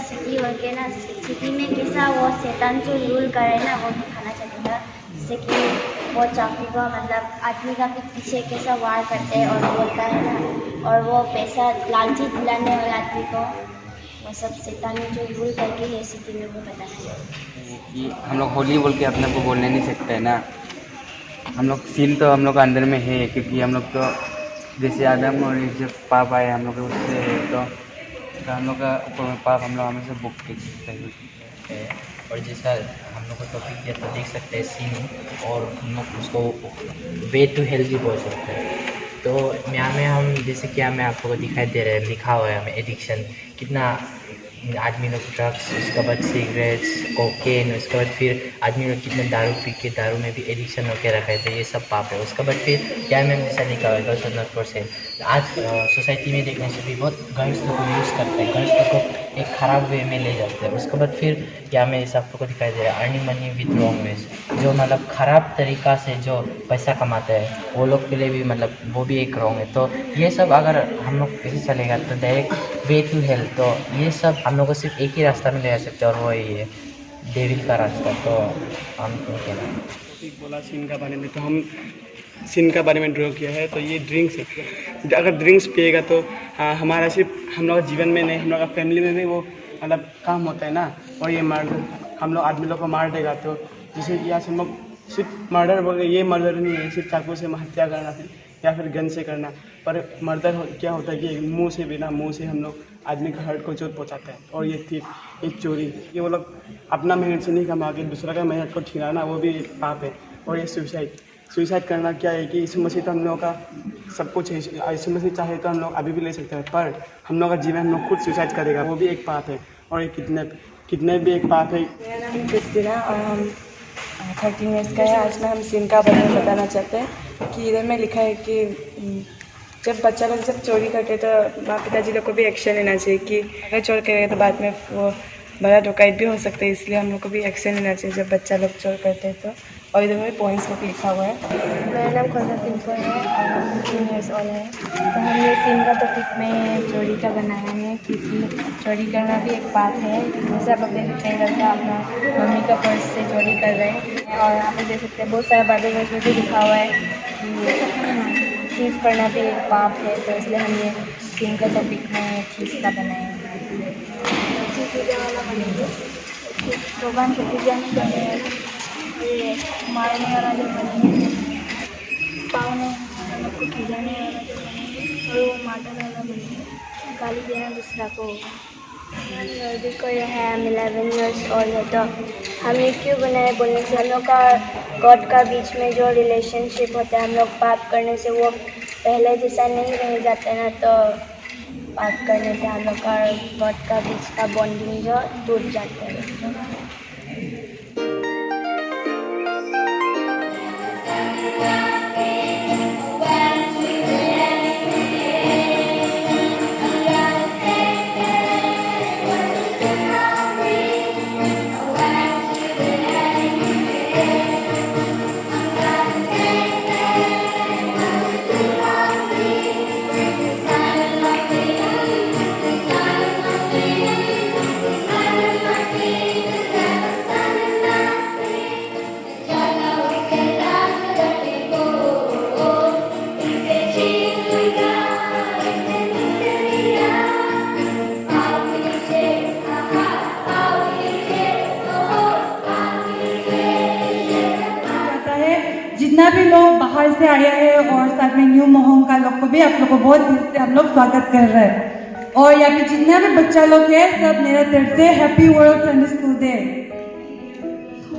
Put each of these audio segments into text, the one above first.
City बोल के ना, सिटी में कैसा वो शैतान जो रूल करे ना वो दिखाना चाहते था। जैसे कि वो चाकू का मतलब आदमी का पीछे कैसा वार करते हैं और बोलता है ना, और वो पैसा लालची दिलाने वाले आदमी को वो सब शैतान जो रूल करके ये सिटी में वो बताना चाहिए कि हम लोग होली बोल के अपने को बोलने नहीं सकते हैं ना। हम लोग सीन तो हम लोग का अंदर में है, क्योंकि हम लोग तो जैसे आदम और जब पाप आए हम लोग उससे है, तो हम लोग का ऊपर में पाप हम लोग हमेशा बुक के है। और जैसा हम लोग को टॉपिक दिया तो देख सकते हैं सीन, और हम लोग उसको वे टू हेल्थ भी बोल सकते हैं। तो यहाँ में हम जैसे कि हमें आपको दिखाई दे रहा है, लिखा हुआ है हमें एडिक्शन कितना, आदमी लोग ड्रग्स, उसके बाद सिगरेट्स, कोकेन, उसके बाद फिर आदमी लोग कितने दारू पी के दारू में भी एडिक्शन होकर रखा है, तो ये सब पाप है। उसके बाद फिर क्या में जैसा लिखा हुआ है गर्ल्स नॉट फॉर सेल। आज सोसाइटी में देखने से भी बहुत गर्ल्स लोग को यूज़ करते हैं, गर्ल्स लोग को एक ख़राब वे में ले जाते हैं। उसके बाद फिर क्या में जैसा आपको दिखाई दे रहा है earning money with wrong veg, जो मतलब ख़राब तरीक़ा से जो पैसा कमाते हैं वो लोग के लिए भी मतलब वो भी एक रॉन्ग है। तो ये सब अगर हम लोग कैसे चलेगा तो डायरेक्ट वे टू हेल्थ, तो ये सब हम लोग को सिर्फ एक ही रास्ता में ले जा सकते हैं और वो ही है डेविल का रास्ता। तो हम कहना बोला सीन का बारे में, तो हम सीन का बारे में ड्रॉ किया है। तो ये ड्रिंक्स है, अगर ड्रिंक्स पिएगा तो हमारा सिर्फ हम लोग जीवन में नहीं, हम लोग का फैमिली में भी वो मतलब काम होता है ना। और ये मर्डर हम लोग आदमी लोग को मार देगा, तो जैसे कि आज हम लोग सिर्फ मर्डर बोल रहे, ये मर्डर नहीं है सिर्फ चाकू से हत्या करना या फिर गन से करना, पर मर्डर क्या होता है कि मुंह से बिना मुंह से हम लोग आदमी का हर्ट को चोट पहुंचाते हैं। और ये थी एक चोरी, ये वो लोग अपना मेहनत से नहीं कमा के दूसरा का मेहनत को ठिकाना, वो भी एक पाप है। और ये सुसाइड करना क्या है कि यीशु मसीह तो हम लोगों का सब कुछ है, यीशु मसीह चाहे तो हम लोग अभी भी ले सकते हैं, पर हम लोग का जीवन हम लोग खुद सुसाइड करेगा, वो भी एक पाप है। और ये कितने भी एक पाप है। मेरा नाम क्रिस्टीना और हम 13 ईयर्स का है। आज में हम सीन का बारे में बताना चाहते हैं कि इधर में लिखा है कि जब बच्चा लोग जब चोरी करते तो माँ पिताजी लोग को भी एक्शन लेना चाहिए कि अगर चोर करेगा तो बाद में वो बड़ा डकैत भी हो सकता है, इसलिए हम लोग को भी एक्शन लेना चाहिए जब बच्चा लोग चोर करते हैं। तो और इधर में पॉइंट्स लोग लिखा हुआ है। मेरा नाम खोजा है और हम 15 ईयर्स ओल्ड है। तो हम ये सीन का टॉपिक में चोरी का बनाया है, क्योंकि चोरी करना भी एक पाप है। जैसे आप देख सकते हैं लड़का अपना मम्मी का पर्स से चोरी कर रहे हैं, और यहाँ पे देख सकते हैं बहुत सारे बाइबल वर्स में भी लिखा हुआ है कि चीज़ करना भी एक पाप है। तो इसलिए हम ये सीन का टॉपिक में चीज़ का बनाए हैं। भगवान को पूजा नहीं करने वाला, ये मारने वाला जो बनेंगे, पावने को खिलाने वाला जो बनेंगे, और वो मारने वाला बनेंगे, गाली देना दूसरा को। अभी कोई है 11 ईयर्स ओल्ड है। तो हम ये क्यों बनाए बोलने से, हम लोग का गॉड का बीच में जो रिलेशनशिप होता है, हम लोग पाप करने से वो पहले जैसा नहीं रह जाता है ना। तो पाप करने से हम लोग का गॉड का बीच का बॉन्डिंग जो टूट जाता है। जितना भी लोग बाहर से आए हैं और साथ में न्यू मोहम का लोग को भी आप लोग को बहुत दिल से हम लोग स्वागत कर रहे हैं। और यहाँ पे जितना भी बच्चा लोग है सब मेरा तरफ से happy world Sunday school day.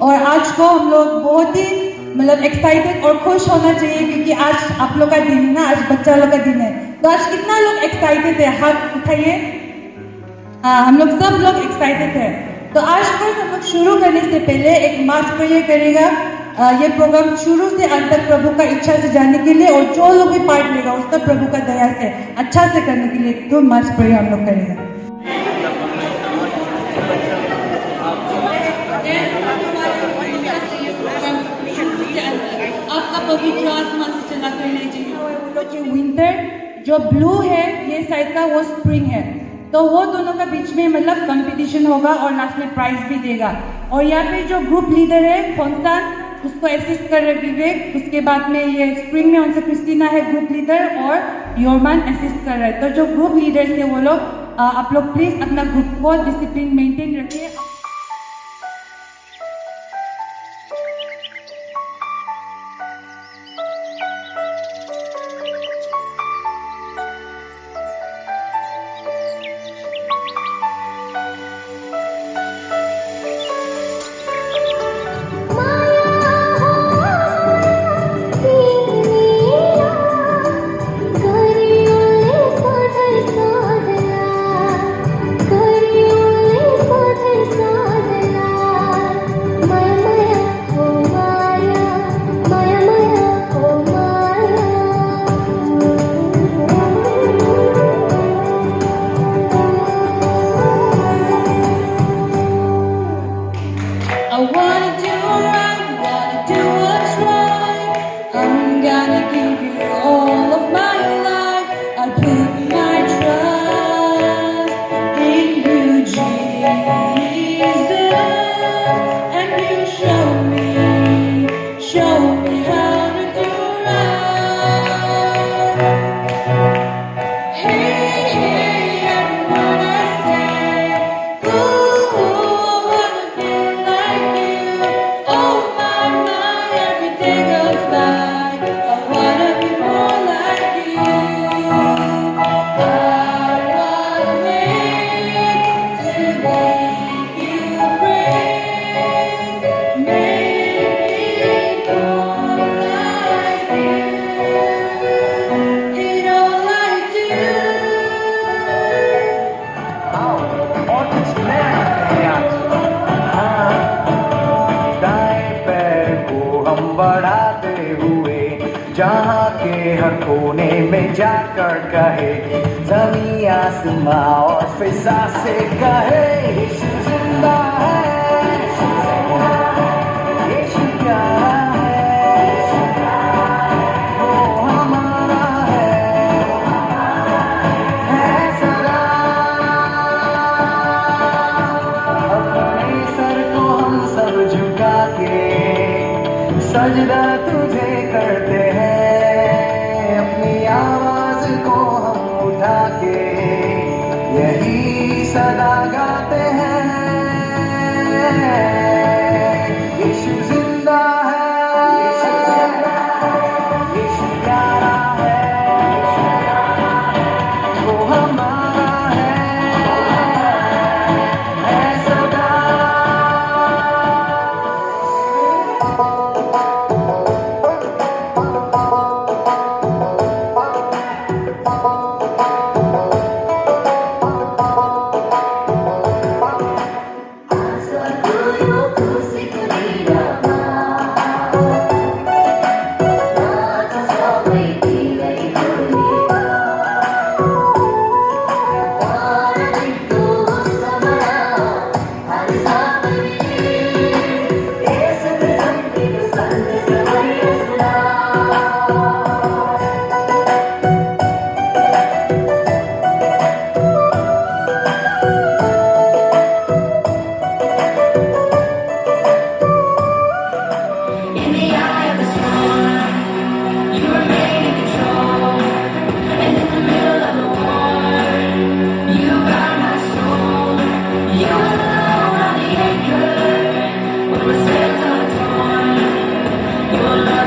और आज को हम लोग बहुत ही मतलब एक्साइटेड और खुश होना चाहिए क्योंकि आज आप लोग का दिन है ना, आज बच्चा लोग का दिन है। तो आज कितना लोग एक्साइटेड है, हाथ उठाइए। हाँ, हम लोग सब लोग एक्साइटेड है। तो आज फर्स्ट हम लोग शुरू करने से पहले एक मास प्रेयर करेगा। ये प्रोग्राम शुरू से अंत तक प्रभु का इच्छा से जाने के लिए और जो लोग भी पार्ट लेगा उसका प्रभु का दया से अच्छा से करने के लिए तो मास प्रेयर हम लोग करेगा। आपका पवित्र आत्मा से चला करने चाहिए। विंटर जो ब्लू है ये साइड का वो स्प्रिंग है, तो वो दोनों का बीच में मतलब कंपटीशन होगा और लास्ट में प्राइज भी देगा। और यहाँ पे जो ग्रुप लीडर है कौनसा उसको असिस्ट कर रहे विवेक, उसके बाद में ये स्प्रिंग में उनसे क्रिस्टीना है ग्रुप लीडर और योरमान असिस्ट कर रहे हैं। तो जो ग्रुप लीडर्स है वो लोग आप लोग प्लीज अपना ग्रुप को डिसिप्लिन मेंटेन रखिए। जहाँ के हर कोने में जाकर कहे, ज़मीं आसमां और फिजा से कहे, यीशु जिंदा है, यीशु प्यारा है, वो हमारा है सदा। अपने सर को हम सब झुका के सजदा तुझे करते हैं, अपनी आवाज को हम उठा के यही सदा गाते हैं, यीशु जिंदा है, यीशु प्यारा है, वो हमारा है सदा।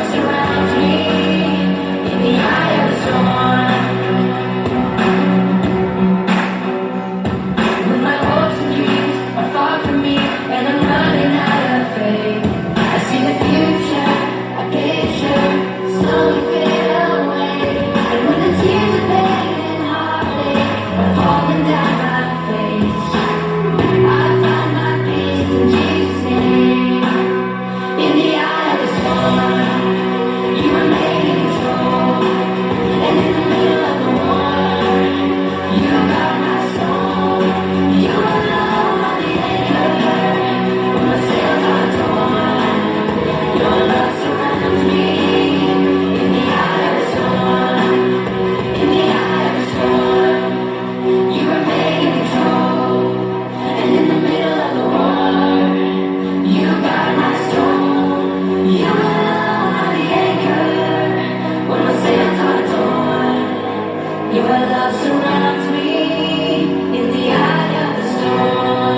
love surrounds me in the eye of the storm. When my hopes and dreams are far from me and I'm running out of faith, I see the future, a picture slowly fade away. And when the tears of pain and heartache are falling down my face, I find my peace in Jesus' name. In the eye of the storm, you remain in control. And in the middle of the war, you got my soul. You alone are the anchor when my sails are torn. Your love surrounds me in the eye of the storm. In the eye of the storm, you remain in control. And in the middle of the war, you got my soul. You alone are the anchor when my sails are torn. Your love surrounds me in the eye of the storm.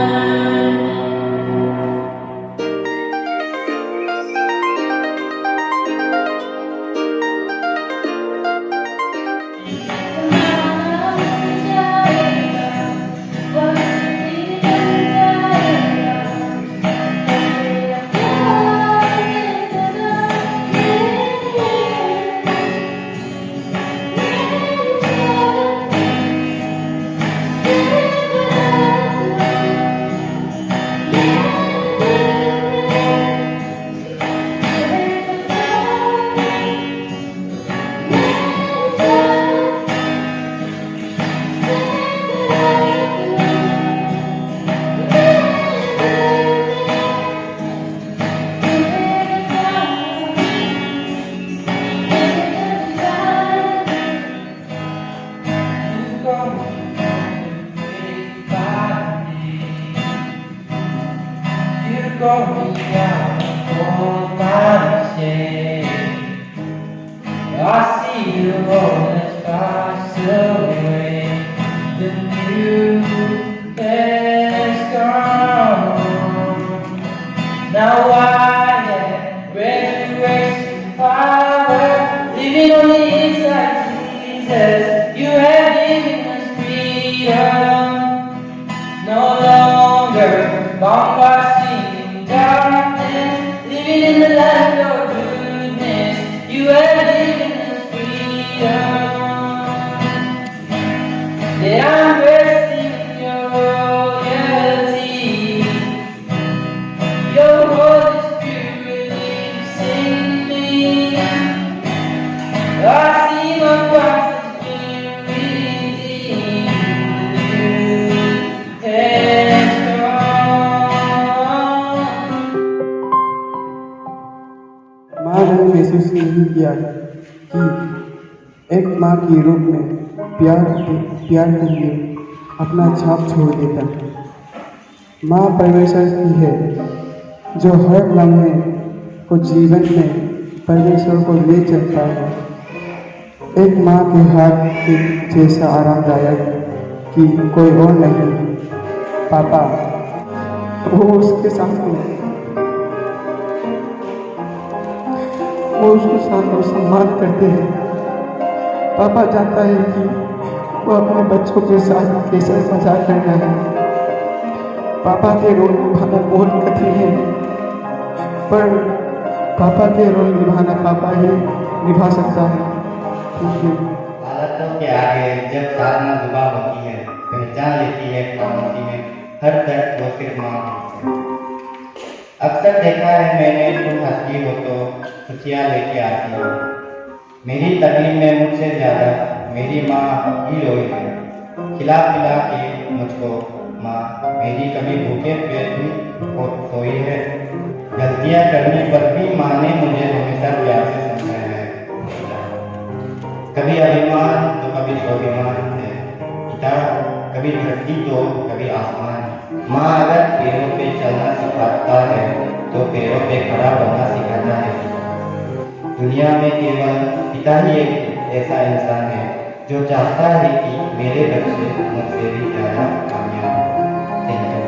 Now I am resurrection power, living on the inside Jesus. You have given us freedom, no longer bound by sin and darkness, living in the light of your goodness. You have given us freedom. That I'm resting in your royalty. Your Holy Spirit lives in me. I see my Christ has been redeemed and strong. माँ ने महसूस नहीं किया कि एक माँ के रूप में प्यार के लिए अपना छाप छोड़ देता है। माँ परमेश्वर की है जो हर लम्हे को जीवन में परमेश्वर को ले चलता है। एक माँ के हाथ के जैसा आरामदायक कि कोई और नहीं। पापा वो उसके साथ में वो उसके साथ में सम्मान करते हैं। पापा जानता है कि वो अपने बच्चों के साथ कैसे मजाक करना है। पापा के रोल निभाना बहुत कठिन है, पर पापा के रोल निभाना पापा ही निभा सकता है। Thank you. हालातों के आगे जब साधना दुबा होती है, पहचान लेती है खामोशी में हर दर्द वो सिर्फ माँ होती है। अक्सर देखा है मैंने, तुम हंसती हो तो खुशियाँ लेके आती हो। मेरी तकलीफ में मुझसे ज़्यादा मेरी माँ ही रोई है। खिला पिला के मुझको माँ मेरी कभी भूखे पेट भी सोई है। गलतियाँ करने पर भी माँ ने मुझे हमेशा प्यार से समझाया है। कभी अभिमान तो कभी स्वाभिमान है। पिता कभी धरती तो कभी आसमान। माँ अगर पैरों पे चलना सिखाता है तो पैरों पे खड़ा होना सिखाता है। दुनिया में केवल पिता ही एक ऐसा इंसान है जो चाहता है कि मेरे बच्चे मुझसे भी ज़्यादा कामयाब हों। Thank you.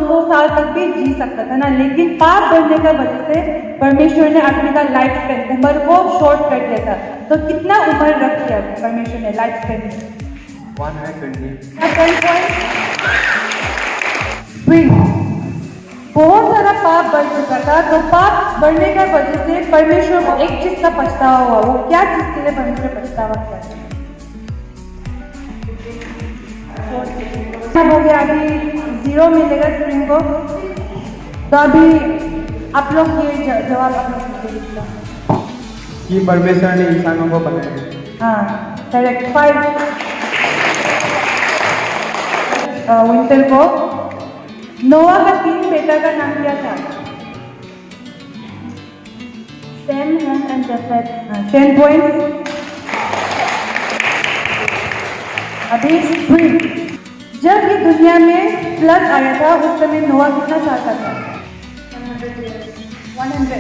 100 साल तक भी जी सकता था ना, लेकिन पाप बनने का वजह से परमेश्वर ने आदमी का लाइफ स्पेन उम्र को शॉर्ट कर दिया था। तो कितना उम्र रख दिया परमेश्वर ने लाइफ स्पेन में? 120। बहुत सारा पाप बढ़ चुका था, तो पाप बढ़ने का वजह से परमेश्वर को एक चीज का पछतावा हुआ। वो क्या चीज के लिए परमेश्वर पछतावा किया? सब हो गया, अभी 0 मिलेगा स्प्रिंग को। तो अभी आप लोग ये जवाब आप लोग दीजिए कि परमेश्वर ने इंसानों को बनाया। हाँ, करेक्ट। 5 विंटर को नोआ का 3 बेटा का नाम क्या था? Shem, Ham and Japheth. 10 point. अभी 3 जब ये दुनिया में फ्लड आया था उस समय नोआ कितना साल का था? 100।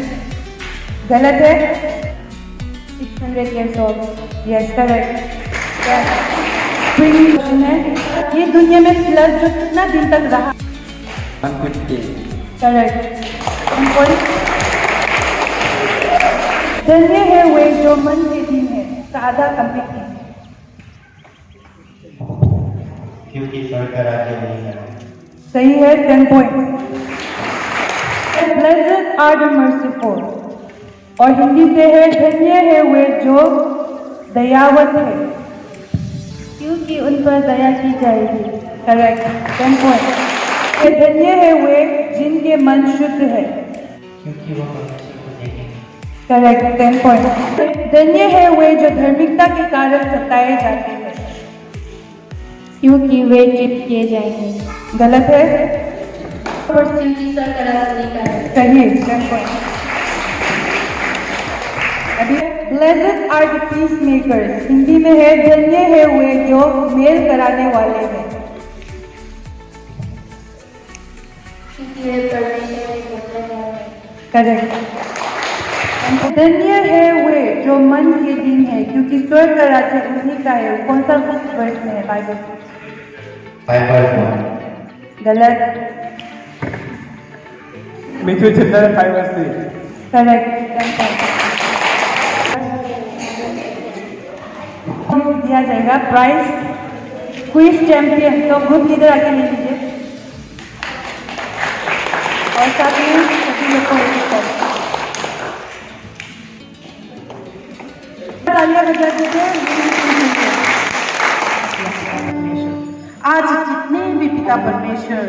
गलत है। 600 years old। Yes, correct. Question है, ये दुनिया में फ्लड जो कितना दिन तक रहा? 150। करेक्ट। धन्य है वे जो मन के दिन है, आधा कंप्लीट है। क्योंकि स्वर्ग का राज्य नहीं है। सही है, 10 point. Blessed are the merciful, और हिंदी से है धन्य है वे जो दयावत है, क्योंकि उन पर दया की जाएगी। करेक्ट। 10 पॉइंट। धन्य है वे जिनके मन शुद्ध है, क्योंकि वो परमेश्वर को देखेंगे। करेक्ट। 10 पॉइंट। धन्य है वे जो धार्मिकता के कारण सताए जाते हैं, क्योंकि वे चित किए जाएंगे। गलत है। सही। 10 पॉइंट। अभी Blessed are the peacemakers, Hindi में है धन्य है वे जो मेल कराने वाले हैं, करेक्ट। धन्य है वे जो मन के दिन है, क्योंकि स्वर्ग का राज्य उन्हीं का है। कौन सा वर्ष में है बाइबल? 5:1। गलत। Matthew chapter 5:3। करेक्ट। दिया जाएगा प्राइज क्विज चैंपियन। तो ग्रुप लीडर आगे ले लीजिए और साथ ही सभी लोग को तालियां बजा दीजिए। आज जितने भी पिता परमेश्वर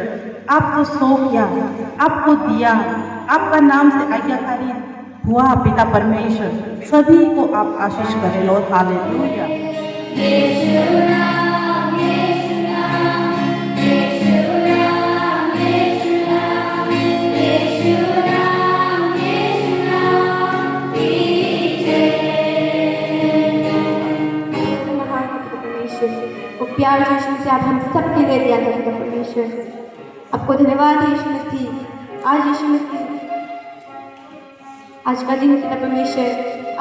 आपको सौंप किया, आपको दिया, आपका नाम से आज्ञाकारी हुआ पिता परमेश्वर, सभी को आप आशीष करें लॉर्ड। हालेलुया। वो प्यार यीशु से आप हम सब के लिए दिया करते हैं परमेश्वर। आपको धन्यवाद यीशु मसीह। आज यीशु मसीह आज का दिन पिता परमेश्वर,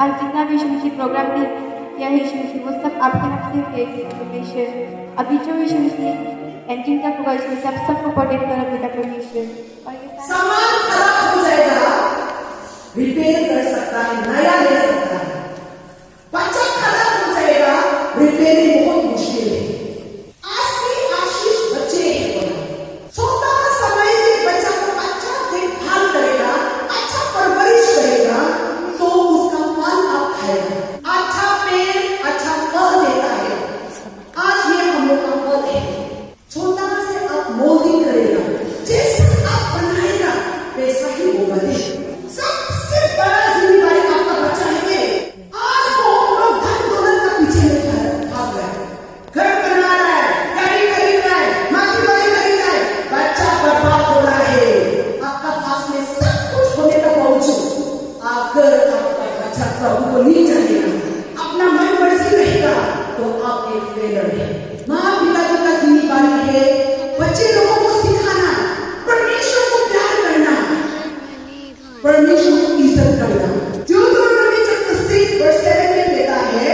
आज जितना भी यीशु मसीह प्रोग्राम भी किया है यीशु मसीह, वो सब आपके नाम से है परमेश्वर। अभी जो यीशु मसीह एंडिंग तक होगा यीशु मसीह आप सबको प्रोटेक्ट करो पिता परमेश्वर। सामान खराब हो जाएगा, रिपेयर कर सकता है, नया ले सकता है। बच्चा खराब हो जाएगा, रिपेयरिंग बहुत मुश्किल है। आज की आशीष बच्चे हैं। छोटा समय से बच्चा को अच्छा देखभाल करेगा, अच्छा परवरिश करेगा, तो उसका फल आप खाएगा। अच्छा पेड़ अच्छा फल देता है। आज ये हम लोग का फल है। छोटा से आप मोल्डिंग करेगा, जैसा आप बनाएगा वैसा ही वो बने। सबसे बड़ा जिम्मेदारी आपका बच्चा है। आज बहुत लोग धन दौलत का पीछे में भाग रहे हैं, घर बना रहा है, गाड़ी खरीद रहा है, माटी वाली खरीद रहा है, बच्चा बर्बाद हो रहा है। आपका पास में सब कुछ होने का बावजूद अगर आपका बच्चा प्रभु को नहीं जानेगा, अपना मन मर्जी रहेगा, तो आप एक फेलर है। माँ पिताजी का जिम्मेदारी है बच्चे लोगों को सिखाना, परमेश्वर को प्यार करना, परमेश्वर को इज्जत करना। ड्यूटरोनॉमी चैप्टर 6:7 में कहता है,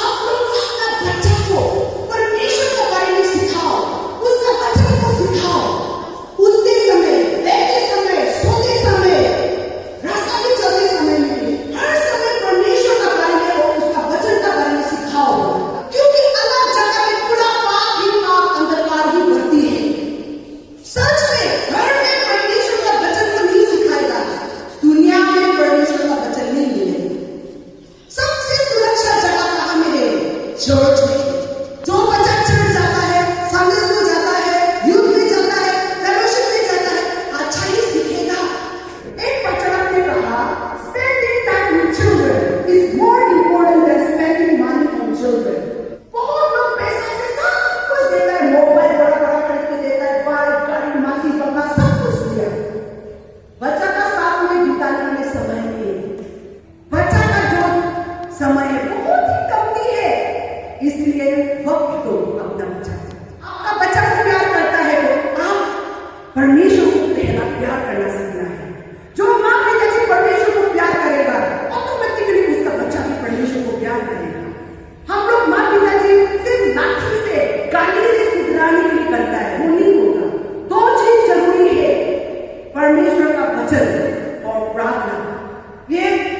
आप लोग अपना बच्चे को परमेश्वर के बारे में सिखाओ, उसका वचन को सिखाओ, उद्देश्य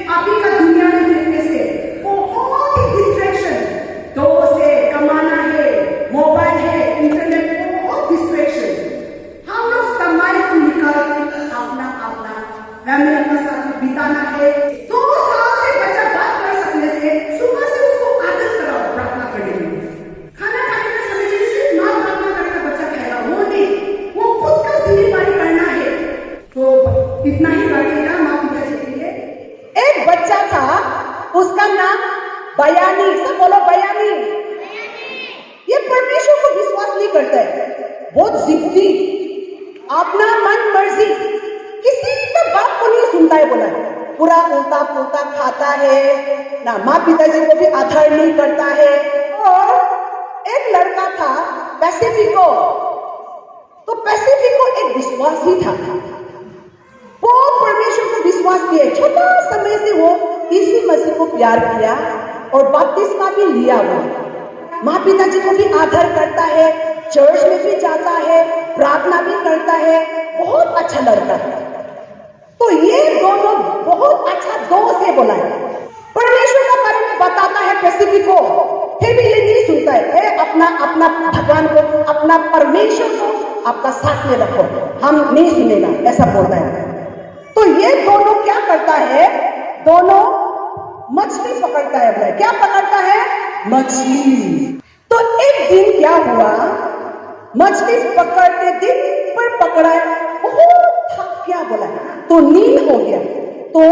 अभी का दुनिया में देखने से बहुत ही डिस्ट्रैक्शन, दोस्त है, कमाना है, मोबाइल है, इंटरनेट, बहुत डिस्ट्रैक्शन। हम लोग समय को निकाल अपना फैमिली के साथ बिताना है। 2 साल से बच्चा बात कर सकने से सुबह से उसको आदत कराओ प्रार्थना करने में। खाना खाने का समय से माँ प्रार्थना करेगा बच्चा खाएगा, वो नहीं, वो खुद का जिम्मेदारी करना है। तो इतना ही रखेगा माँ पिता जी के लिए। एक बच्चा था, उसका नाम बयानी, सब बोलो बयानी। ये परमेश्वर को विश्वास नहीं करता है, बहुत जिद्दी, अपना मन मर्जी, किसी का बात को नहीं सुनता है। बोला पूरा उल्टा पुल्टा खाता है ना, माँ पिताजी को भी आदर नहीं करता है। और एक लड़का था पैसिफिको, तो पैसिफिको एक विश्वासी था, वो परमेश्वर को विश्वास किए। छोटा समय से वो यीशु मसीह को प्यार किया और बपतिस्मा भी लिया। वो माँ पिताजी को भी आदर करता है, चर्च में भी जाता है, प्रार्थना भी करता है, बहुत अच्छा लड़का है। तो ये दोनों बहुत अच्छा दोस्त है। बोला है परमेश्वर का बारे में बताता है पैसिफिको, फिर भी ये नहीं सुनता है। अपना भगवान को, अपना परमेश्वर को आपका साथ में रखो, हम नहीं सुनेगा, ऐसा बोलता है। तो ये दोनों क्या करता है, दोनों मछली पकड़ता है। बोला क्या पकड़ता है, मछली। तो एक दिन क्या हुआ, मछली पकड़ते दिन पर पकड़ा है, बहुत थक गया। बोला तो नींद हो गया, तो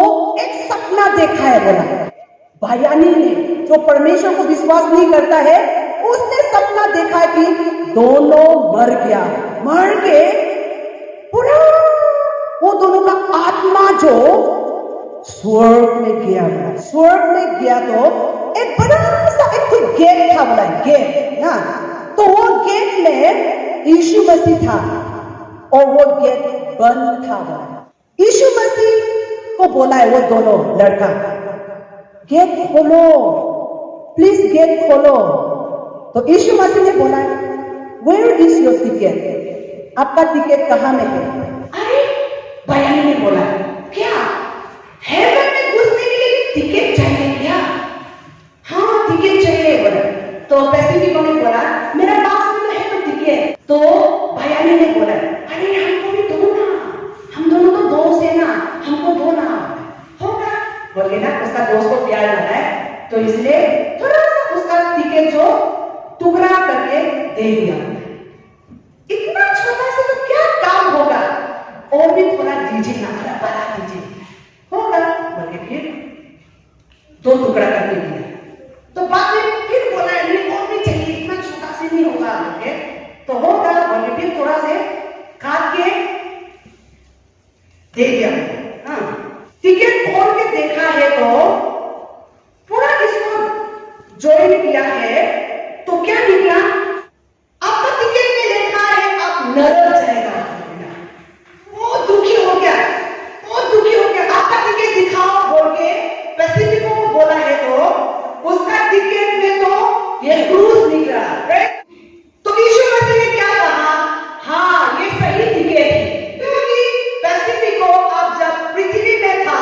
एक सपना देखा है। बोला बयानी ने, जो परमेश्वर को विश्वास नहीं करता है, उसने सपना देखा है कि दोनों मर गया, मर के पूरा वो दोनों का आत्मा जो स्वर्ग में गया। बोला स्वर्ग में गया तो एक बड़ा सा एक गेट था। बोला गेट ना, तो वो गेट में यीशु मसीह था और वो गेट बंद था। बोला यीशु मसीह को बोला है वो दोनों लड़का, गेट खोलो प्लीज, गेट खोलो। तो यीशु मसीह ने बोला वेयर इज योर टिकट, आपका टिकट कहाँ में है। अरे बयानी ने बोला क्या हेवन में घुसने के लिए टिकट चाहिए क्या? हाँ टिकट चाहिए। बोला तो पैसिफिको ने बोला मेरा पास में है तो टिकट। तो बयानी ने बोला अरे हमको भी दो ना, हम दोनों तो दोस्त है ना, हमको दो ना। होगा बोले ना, उसका दोस्त को प्यार लगा है तो इसलिए थोड़ा सा उसका टिकट जो टुकड़ा करके दे दिया। इतना छोटा सा तो क्या काम होगा, और भी थोड़ा दीजिए ना, थोड़ा बड़ा दीजिए। होगा बोले फिर 2 टुकड़ा करके दिया। तो बाद में फिर बोला नहीं और भी चाहिए, इतना छोटा से नहीं होगा। बोले तो होगा बोले फिर थोड़ा से काट के दे दिया। हाँ टिकट खोल के देखा है तो पूरा इसको ज्वाइन किया है तो क्या निकला, आपका टिकट में लिखा है आप नरक जाएगा। वो दुखी हो गया, वो दुखी हो गया, आपका टिकट दिखाओ बोल के पैसिफिको को बोला है तो उसका टिकट में तो ये क्रूज निकला। तो यीशु मसीह ने क्या कहा, हाँ ये सही टिकट है, क्योंकि पैसिफिको अब जब पृथ्वी में था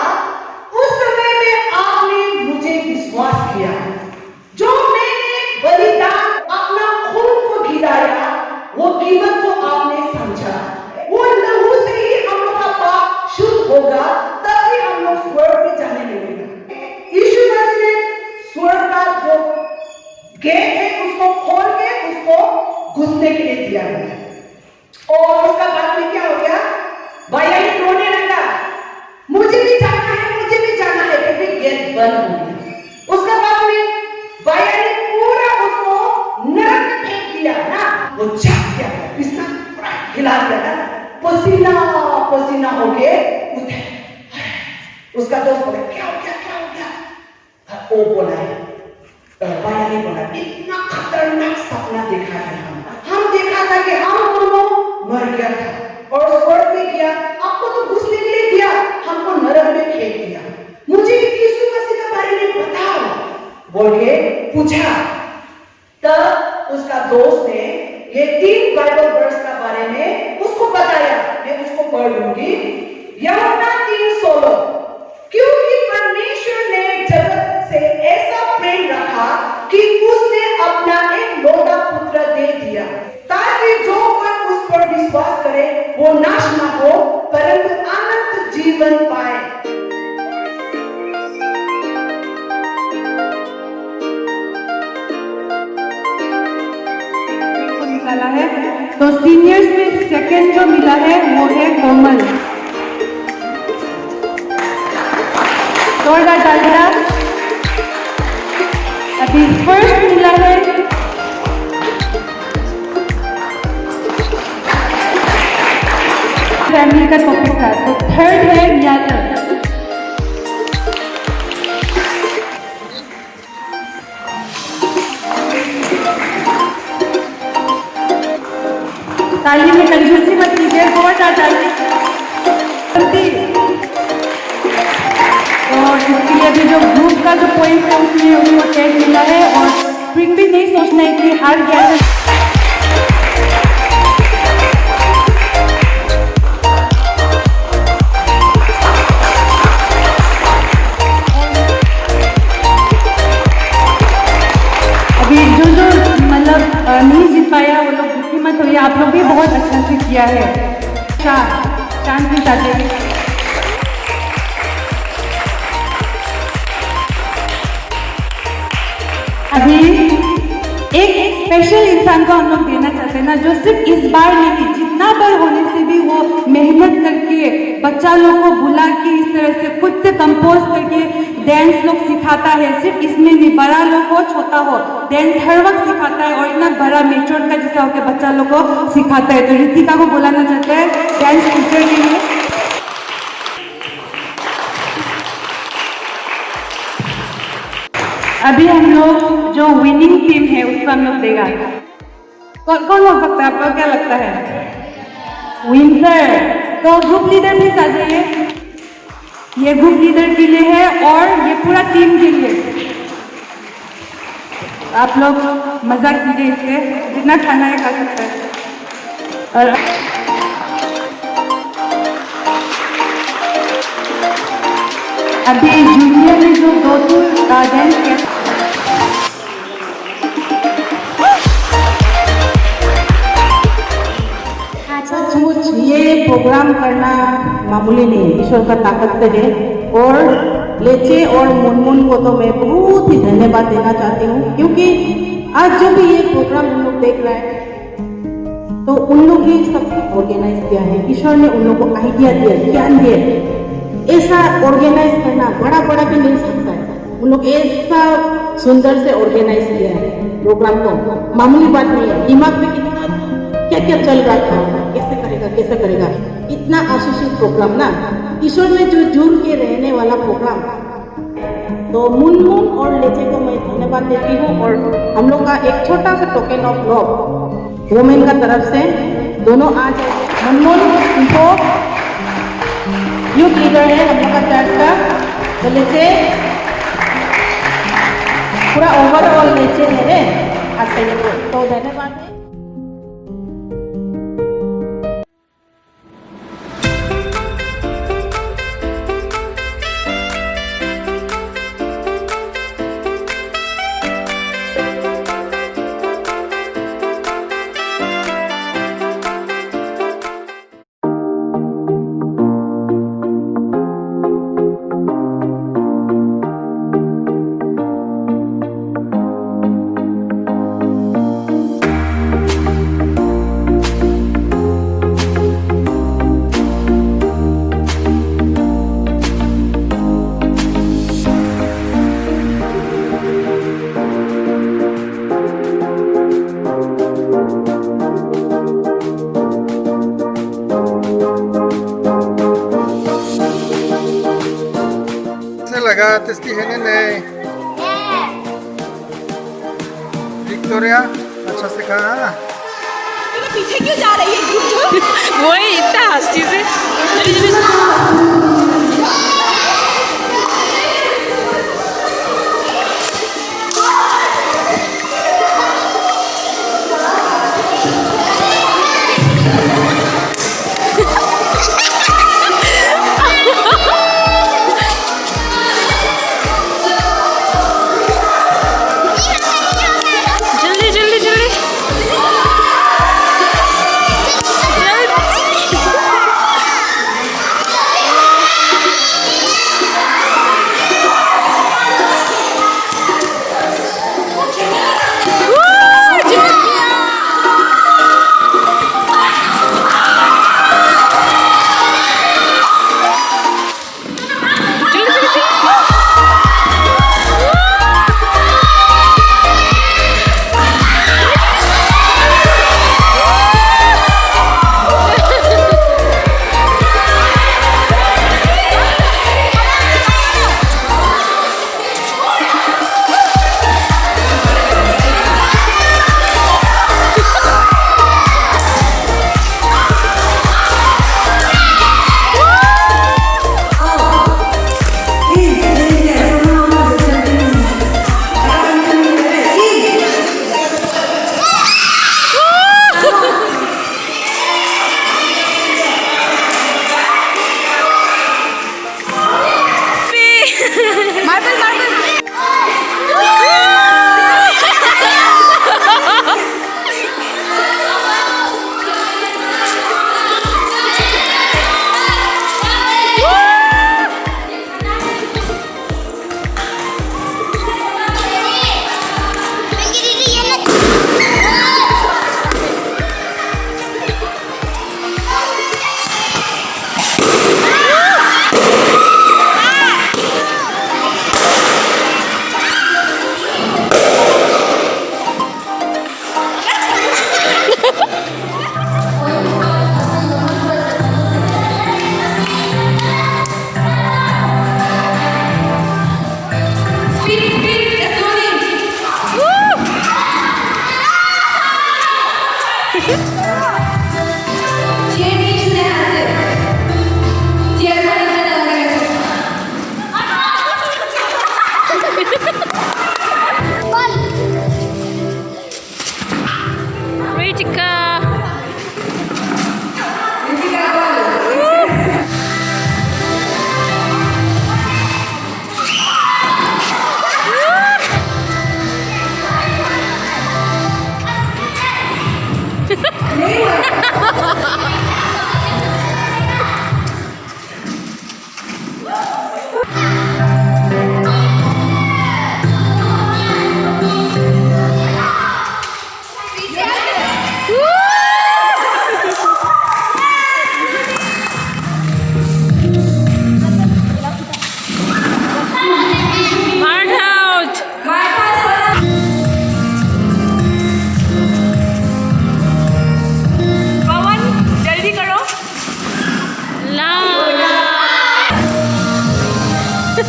उस समय में आपने मुझे विश्वास किया, जो मैंने बलिदान अपना खून को गिराया वो कीमत को आपने समझा, वो लहू से ही हम लोग का पाप शुद्ध होगा, तभी हम लोग स्वर्ग में जाने लगेगा। यीशु मसीह ने स्वर्ग का जो गेट है उसको खोल के उसको घुसने के लिए दिया गया। और उसका बाद में क्या हो गया, भाई रोने लगा, मुझे भी जाना है, मुझे भी जाना है, क्योंकि गेट बंद हो गया। उसका बाद में भाई ने पूरा उसको नरक में फेंक दिया ना, वो जाग गया, बिस्तर पूरा हिला दिया ना, पसीना पसीना हो गए उठे। उसका दोस्त बोला क्या हो गया, क्या हो गया? वो बोला है भाई ने बोला इतना खतरनाक सपना देखा है, हम देखा था कि हम दोनों मर गया था और स्वर्ग में गया, आपको तो घुसने के लिए दिया, हमको नरक में फेंक दिया, मुझे यीशु मसीह के बारे में बताओ बोल के पूछा। तब उसका दोस्त ने ये 3 बाइबल वर्स का बारे में उसको बताया, मैं उसको पढ़ लूंगी। यूहन्ना 3:16, क्योंकि परमेश्वर सेकंड जो मिला है वो है कोमल। जोरदार तालियां। अभी फर्स्ट मिला है फैमिली का टॉपिक था, तो थर्ड है यादव। ताली में कंजूसी मत कीजिए, जोरदार ताली। और इसके लिए भी जो ग्रुप का जो पॉइंट है उसमें उसको 10 मिला है। और स्प्रिंग भी नहीं सोचना है कि हार गया है। अभी जो मतलब नहीं जीत पाया वो लोग दुखी मत होइए, आप लोग भी बहुत अच्छा से किया है। शांत भी चाहते। अभी एक स्पेशल इंसान को हम लोग देना चाहते हैं ना, जो सिर्फ इस बार नहीं जितना बार होने से भी वो मेहनत करके बच्चा लोग को बुला के इस तरह से खुद से कंपोज करके डांस लोग सिखाता है। सिर्फ इसमें नहीं, बड़ा लोग हो छोटा हो डांस हर वक्त सिखाता है और इतना बड़ा मेच्योर का जैसा होकर बच्चा लोग को सिखाता है। तो रितिका को बुलाना चाहते हैं डांस टीचर के लिए। अभी हम लोग जो विनिंग टीम है उसको हम लोग देगा। कौन हो सकता है, आपको क्या लगता है? विंटर। तो ग्रुप लीडर भी आ जाइए। ये ग्रुप लीडर के लिए है और ये पूरा टीम के लिए। आप लोग मजा कीजिए, इससे जितना खाना है खा सकते हैं। और अभी जूनियर में जो 2 डांस किया सचमुच ये प्रोग्राम करना मामूली नहीं, ईश्वर का ताकत से है। और लेचे और मुनमुन को तो मैं बहुत ही धन्यवाद देना चाहती हूँ, क्योंकि आज जो भी ये प्रोग्राम हम लोग देख रहे हैं तो उन लोग ही सब ऑर्गेनाइज किया है। ईश्वर ने उन लोग को आइडिया दिया, ज्ञान दिया। ऐसा ऑर्गेनाइज करना बड़ा भी नहीं सकता है। उन लोग ऐसा सुंदर से ऑर्गेनाइज किया है प्रोग्राम को, मामूली बात नहीं है। दिमाग में कितना क्या चल रहा था, कैसे करेगा इतना आशीषित प्रोग्राम ना, ईश्वर में जो जुड़ के रहने वाला प्रोग्राम। तो मुनमुन और लेचे को मैं धन्यवाद देती हूँ। और हम लोग का एक छोटा सा टोकन ऑफ लव वुमेन का तरफ से दोनों आ जाए। मुनमुन उनको यूथ लीडर है हम लोग का चर्च का, तो लेचे पूरा ओवरऑल लेचे है आज का ये। तो धन्यवाद है। लगा टेस्टी है नहीं? विक्टोरिया अच्छा से खा। पीछे क्यों जा रही है? वही इतना हंसी से।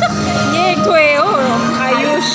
ये एक ठो है और आयुष